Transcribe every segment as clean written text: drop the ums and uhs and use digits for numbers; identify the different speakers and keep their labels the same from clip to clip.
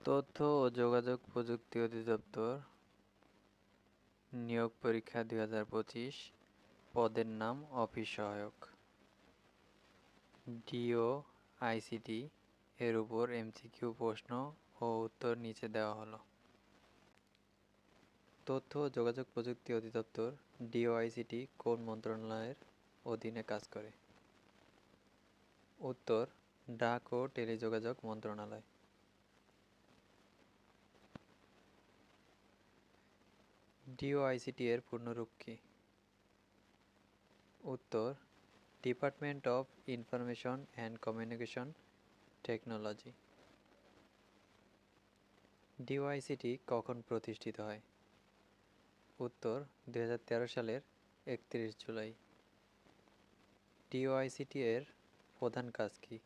Speaker 1: তথ্য ও যোগাযোগ প্রযুক্তি অধিদপ্তর নিয়োগ পরীক্ষা 2025। পদের নাম অফিস সহায়ক। ডিও আইসিটি এর উপর এমসিকিউ প্রশ্ন ও উত্তর নিচে দেওয়া হলো। তথ্য ও যোগাযোগ প্রযুক্তি অধিদপ্তর ডিওআইসিটি কোন মন্ত্রণালয়ের অধীনে কাজ করে? উত্তর, ডাক ও টেলিযোগাযোগ মন্ত্রণালয়। ডিওআইসিটি এর পূর্ণরূপ কি? উত্তর, department of information and communication technology. DOICT কখন প্রতিষ্ঠিত হয়? উত্তর, 2013 সালের 31 জুলাই। ডিওআইসিটি এর প্রধান কাজ কি?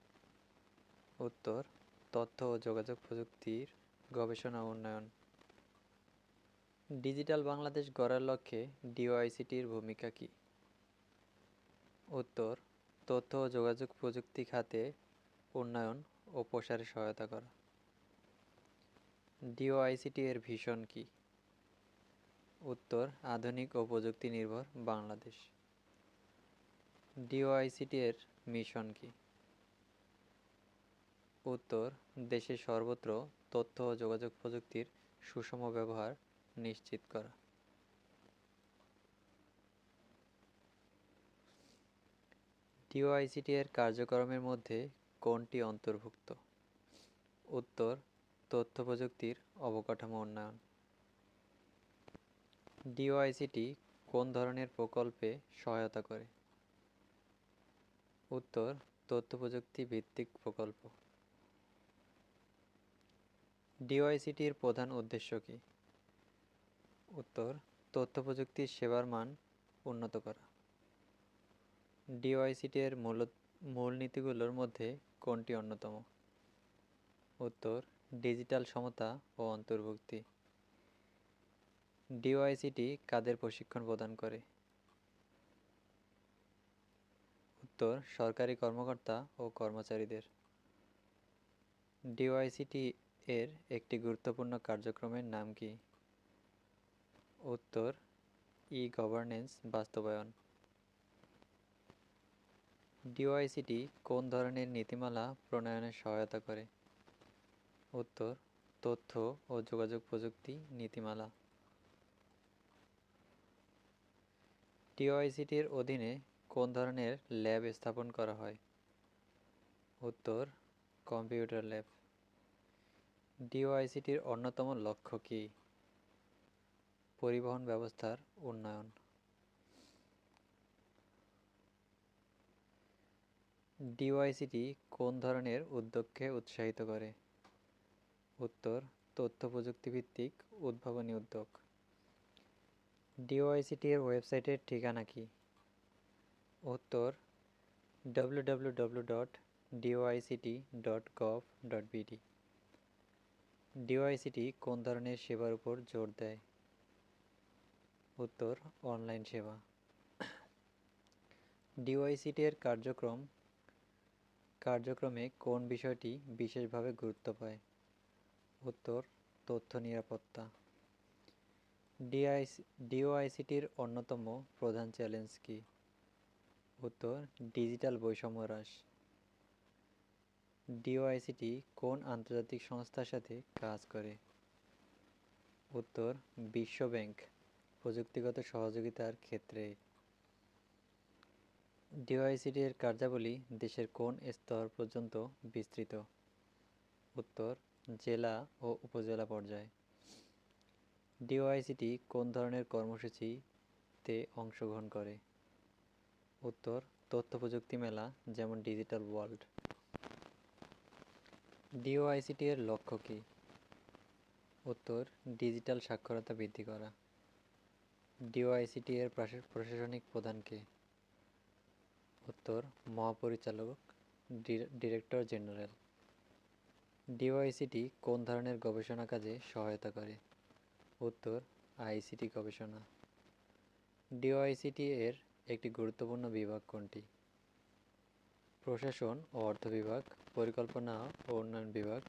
Speaker 1: উত্তর, তথ্য ও যোগাযোগ প্রযুক্তির গবেষণা ও উন্নয়ন। ডিজিটাল বাংলাদেশ গড়ার লক্ষ্যে ডিওআইসিটির ভূমিকা কি? উত্তর, তথ্য ও যোগাযোগ প্রযুক্তি খাতে উন্নয়ন ও প্রসারে সহায়তা করা। ডিওআইসিটি এর ভিশন কি? উত্তর, আধুনিক ও প্রযুক্তি নির্ভর বাংলাদেশ। ডিওআইসিটি এর মিশন কি? উত্তর, দেশের সর্বত্র তথ্য ও যোগাযোগ প্রযুক্তির সুষম ব্যবহার নিশ্চিত করা। ডিওআইসিটি এর কার্যক্রমের মধ্যে কোনটি অন্তর্ভুক্ত? উত্তর, তথ্য প্রযুক্তির অবকাঠামো উন্নয়ন। ডিওআইসিটি কোন ধরনের প্রকল্পে সহায়তা করে? উত্তর, তথ্য প্রযুক্তি ভিত্তিক প্রকল্প। ডিওআইসিটির প্রধান উদ্দেশ্য কি? উত্তর, তথ্য প্রযুক্তির সেবার মান উন্নত করা। ডিওআইসিটি এর মূলনীতিগুলোর মধ্যে কোনটি অন্যতম? উত্তর, ডিজিটাল সমতা ও অন্তর্ভুক্তি। ডিওআইসিটি কাদের প্রশিক্ষণ প্রদান করে? উত্তর, সরকারি কর্মকর্তা ও কর্মচারীদের। ডিওআইসিটি এর একটি গুরুত্বপূর্ণ কার্যক্রমের নাম কি? উত্তর, ই-গভর্নেন্স বাস্তবায়ন। ডিওআইসিটি কোন ধরনের নীতিমালা প্রণয়নে সহায়তা করে? উত্তর, তথ্য ও যোগাযোগ প্রযুক্তি নীতিমালা। ডিওআইসিটির অধীনে কোন ধরনের ল্যাব স্থাপন করা হয়? উত্তর, কম্পিউটার ল্যাব। ডিওআইসিটির অন্যতম লক্ষ্য কি? পরিবহন ব্যবস্থার উন্নয়ন। ডিওআইসিটি কোন ধরনের উদ্যোগকে উৎসাহিত করে? উত্তর, তথ্য প্রযুক্তিভিত্তিক উদ্ভাবনী উদ্যোগ। ডিওআইসিটি এর ওয়েবসাইটের ঠিকানা কি? উত্তর, www.doict.gov.bd। ডিওআইসিটি কোন ধরনের সেবার উপর জোর দেয়? উত্তর, অনলাইন সেবা। ডিওআইসিটি এর কার্যক্রমে কোন বিষয়টি বিশেষভাবে গুরুত্ব পায়? উত্তর, তথ্য নিরাপত্তা। ডিওআইসিটির অন্যতম প্রধান চ্যালেঞ্জ কি? উত্তর, ডিজিটাল বৈষম্য হ্রাস। ডিওআইসিটি কোন আন্তর্জাতিক সংস্থার সাথে কাজ করে? উত্তর, বিশ্ব ব্যাংক প্রযুক্তিগত সহযোগিতার ক্ষেত্রে। ডিওআইসিটি এর কার্যাবলী দেশের কোন স্তর পর্যন্ত বিস্তৃত? উত্তর, জেলা ও উপজেলা পর্যায়ে। ডিওআইসিটি কোন ধরনের কর্মসূচিতে অংশগ্রহণ করে? উত্তর, তথ্য প্রযুক্তি মেলা, যেমন ডিজিটাল ওয়ার্ল্ড। ডিওআইসিটি এর লক্ষ্য কি? উত্তর, ডিজিটাল সাক্ষরতা বৃদ্ধি করা। ডিওআইসিটি এর প্রশাসনিক প্রধান কে? উত্তর, মহাপরিচালক, ডিরেক্টর জেনারেল। ডিওআইসিটি কোন ধরনের গবেষণা কাজে সহায়তা করে? উত্তর, আইসিটি গবেষণা। ডিওআইসিটি এর একটি গুরুত্বপূর্ণ বিভাগ কোনটি? প্রশাসন ও অর্থ বিভাগ, পরিকল্পনা ও উন্নয়ন বিভাগ,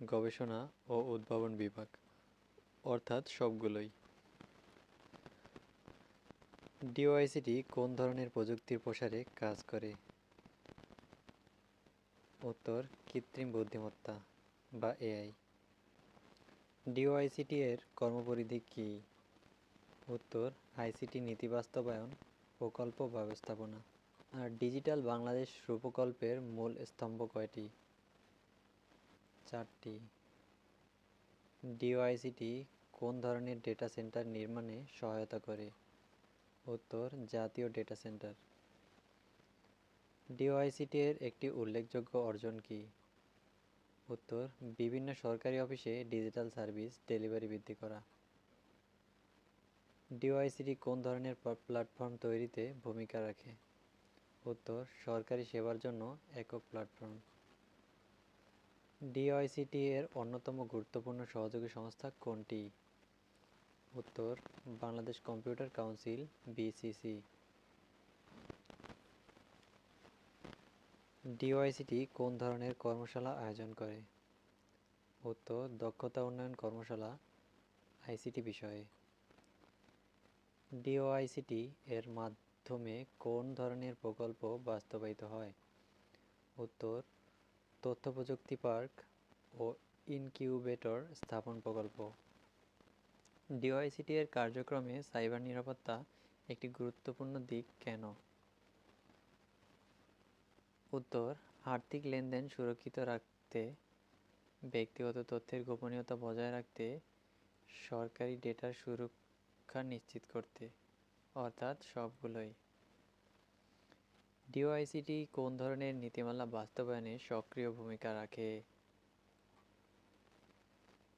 Speaker 1: গবেষণা ও উদ্ভাবন বিভাগ, অর্থাৎ সবগুলোই। ডিওআইসিটি কোন ধরনের প্রযুক্তির প্রসারে কাজ করে? উত্তর, কৃত্রিম বুদ্ধিমত্তা বা এআই। ডিওআইসিটি এর কর্মপরিধি কী? উত্তর, আইসিটি নীতি বাস্তবায়ন, প্রকল্প ব্যবস্থাপনা। আর ডিজিটাল বাংলাদেশ রূপকল্পের মূল স্তম্ভ কয়টি? 4টি। ডিওআইসিটি কোন ধরনের ডেটা সেন্টার নির্মাণে সহায়তা করে? উত্তর, জাতীয় ডেটা সেন্টার। ডিওআইসিটি এর একটি উল্লেখযোগ্য অর্জন কি? উত্তর, বিভিন্ন সরকারি অফিসে ডিজিটাল সার্ভিস ডেলিভারি বৃদ্ধি করা। ডিওআইসিটি কোন ধরনের প্ল্যাটফর্ম তৈরিতে ভূমিকা রাখে? উত্তর, সরকারি সেবার জন্য একক প্ল্যাটফর্ম। ডিওআইসিটি এর অন্যতম গুরুত্বপূর্ণ সহযোগী সংস্থা কোনটি? উত্তর, Bangladesh computer council BCC. DOICT কোন ধরনের কর্মশালা আয়োজন করে? উত্তর, দক্ষতা উন্নয়ন কর্মশালা আইসিটি বিষয়ে। ডিওআইসিটি এর মাধ্যমে কোন ধরনের প্রকল্প বাস্তবায়িত হয়? উত্তর, তথ্য প্রযুক্তি পার্ক ও ইনকিউবেটর স্থাপন প্রকল্প। ডিওআইসিটি এর কার্যক্রমে সাইবার নিরাপত্তা একটি গুরুত্বপূর্ণ দিক কেন? উত্তর, আর্থিক লেনদেন সুরক্ষিত রাখতে, ব্যক্তিগত তথ্যের গোপনীয়তা বজায় রাখতে, সরকারি ডেটার সুরক্ষা নিশ্চিত করতে, অর্থাৎ সবগুলোই। ডিওআইসিটি কোন ধরনের নীতিমালা বাস্তবায়নে সক্রিয় ভূমিকা রাখে?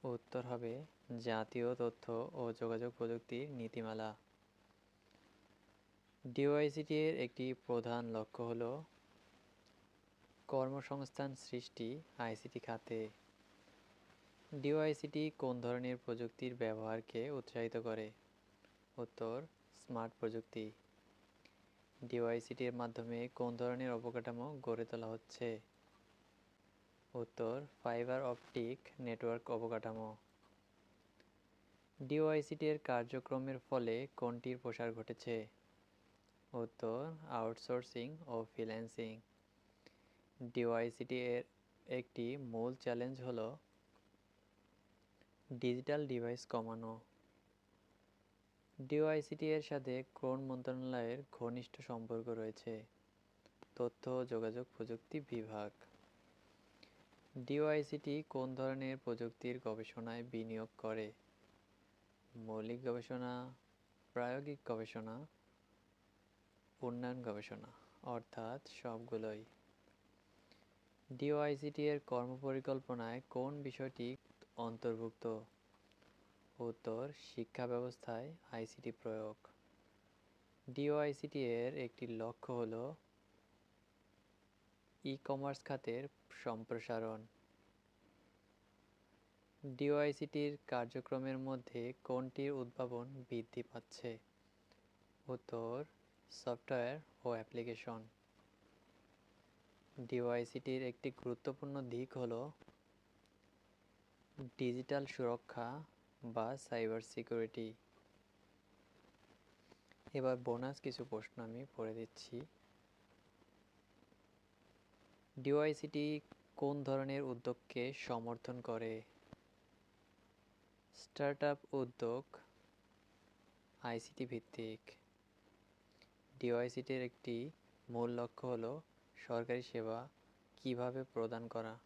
Speaker 1: উত্তর হবে জাতীয় তথ্য ও যোগাযোগ প্রযুক্তির নীতিমালা। ডিওআইসিটি এর একটি প্রধান লক্ষ্য হল কর্মসংস্থান সৃষ্টি আইসিটি খাতে। ডিওআইসিটি কোন ধরনের প্রযুক্তির ব্যবহারকে উৎসাহিত করে? উত্তর, স্মার্ট প্রযুক্তি। ডিওআইসিটি এর মাধ্যমে কোন ধরনের অবকাঠামো গড়ে তোলা হচ্ছে? উত্তর, ফাইবার অপটিক নেটওয়ার্ক অবকাঠামো। ডিওআইসিটি এর কার্যক্রমের ফলে কোনটির প্রসার ঘটেছে? উত্তর, আউটসোর্সিং ও ফ্রিল্যান্সিং। ডিওআইসিটি এর একটি মূল চ্যালেঞ্জ হল ডিজিটাল ডিভাইস কমানো। ডিওআইসিটি এর সাথে কোন মন্ত্রণালয়ের ঘনিষ্ঠ সম্পর্ক রয়েছে? তথ্য ও যোগাযোগ প্রযুক্তি বিভাগ। ডিওআইসিটি কোন ধরনের প্রযুক্তির গবেষণায় বিনিয়োগ করে? মৌলিক গবেষণা, প্রায়োগিক গবেষণা, উন্নয়ন গবেষণা, অর্থাৎ সবগুলোই। ডিওআইসিটি এর কর্মপরিকল্পনায় কোন বিষয়টি অন্তর্ভুক্ত? উত্তর, শিক্ষা ব্যবস্থায় আইসিটি প্রয়োগ। ডিওআইসিটি এর একটি লক্ষ্য হল ই-কমার্স খাতের সম্প্রসারণ। ডিওআইসিটির কার্যক্রমের মধ্যে কোনটির উদ্ভাবন বৃদ্ধি পাচ্ছে? উত্তর, সফটওয়্যার ও অ্যাপ্লিকেশন। ডিওআইসিটির একটি গুরুত্বপূর্ণ দিক হল ডিজিটাল সুরক্ষা বা সাইবার সিকিউরিটি। এবার বোনাস কিছু প্রশ্ন আমি পড়ে দিচ্ছি। ডিওআইসিটি কোন ধরনের উদ্যোগকে সমর্থন করে? স্টার্টআপ উদ্যোগ, আইসিটি ভিত্তিক। ডিওআইসিটির একটি মূল লক্ষ্য হল সরকারি সেবা কিভাবে প্রদান করা?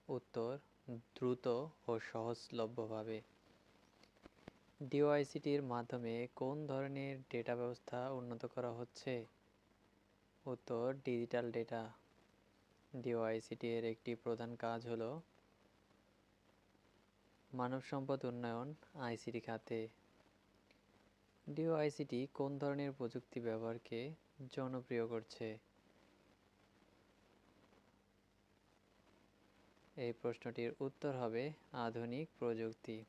Speaker 1: উত্তর, দ্রুত ও সহজলভ্যভাবে। ডিওআইসিটির মাধ্যমে কোন ধরনের ডেটা ব্যবস্থা উন্নত করা হচ্ছে? উত্তর, ডিজিটাল ডেটা। ডিওআইসিটি এর একটি প্রধান কাজ হল মানব সম্পদ উন্নয়ন আইসিটি খাতে। ডিওআইসিটি কোন ধরনের প্রযুক্তি ব্যবহারকে জনপ্রিয় করছে? এই প্রশ্নটির উত্তর হবে আধুনিক প্রযুক্তি।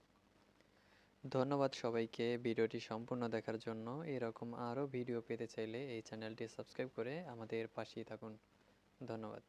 Speaker 1: ধন্যবাদ সবাইকে ভিডিওটি সম্পূর্ণ দেখার জন্য। এরকম আরও ভিডিও পেতে চাইলে এই চ্যানেলটি সাবস্ক্রাইব করে আমাদের পাশেই থাকুন। ধন্যবাদ।